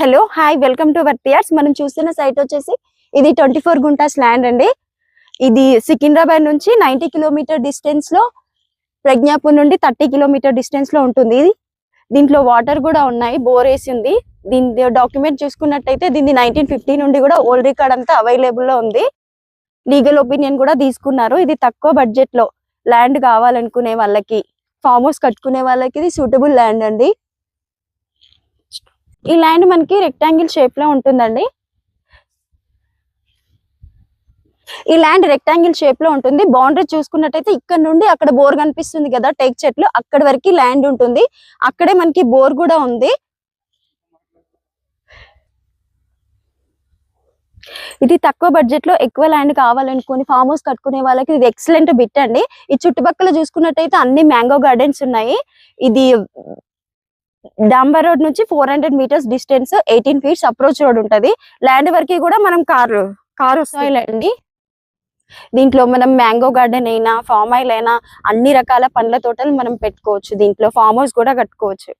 Hello hi welcome to వర్తియార్స్. మనం చూస్తున్న సైట్ వచ్చేసి ఇది 24 గుంటాస్ ల్యాండ్ అండి. ఇది సికింద్రాబాద్ నుంచి 90 కిలోమీటర్ డిస్టెన్స్ లో, ప్రజ్ఞాపూర్ నుండి 30 కిలోమీటర్ డిస్టెన్స్ లో ఉంటుంది. దీంట్లో వాటర్ కూడా ఉన్నాయి, బోర్ వేసి ఉంది. దీని డాక్యుమెంట్ చూసుకున్నట్టయితే దీన్ని 1950 నుండి కూడా ఓల్డ్ రికార్డ్ అంతా అవైలబుల్ లో ఉంది. లీగల్ ఒపీనియన్ కూడా తీసుకున్నారు. ఇది తక్కువ బడ్జెట్ లో ల్యాండ్ కావాలనుకునే వాళ్ళకి, ఫామ్ హౌస్ కట్టుకునే వాళ్ళకి ఇది సూటబుల్ ల్యాండ్ అండి. ఈ ల్యాండ్ మనకి రెక్టాంగిల్ షేప్ లో ఉంటుందండి. ఈ ల్యాండ్ రెక్టాంగిల్ షేప్ లో ఉంటుంది. బౌండరీ చూసుకున్నట్టయితే ఇక్కడ నుండి అక్కడ బోర్ కనిపిస్తుంది కదా, టేక్ చెట్లు, అక్కడ వరకు ల్యాండ్ ఉంటుంది. అక్కడే మనకి బోర్ కూడా ఉంది. ఇది తక్కువ బడ్జెట్ లో ఎక్కువ ల్యాండ్ కావాలనుకుని ఫామ్ హౌస్ కట్టుకునే వాళ్ళకి ఇది ఎక్సలెంట్ బిట్ అండి. ఈ చుట్టుపక్కల చూసుకున్నట్టయితే అన్ని మ్యాంగో గార్డెన్స్ ఉన్నాయి. ఇది డాంబర్ రోడ్ నుంచి 400 meters distance, 18 feet approach road ఉంటది. ల్యాండ్ వరకు కూడా మనం కార్ వస్తాయిలండి. దీంట్లో మనం మ్యాంగో గార్డెన్ అయినా, ఫామ్ ఆయిల్ అయినా, అన్ని రకాల పండ్ల తోటలు మనం పెట్టుకోవచ్చు. దీంట్లో ఫామ్ హౌస్ కూడా కట్టుకోవచ్చు.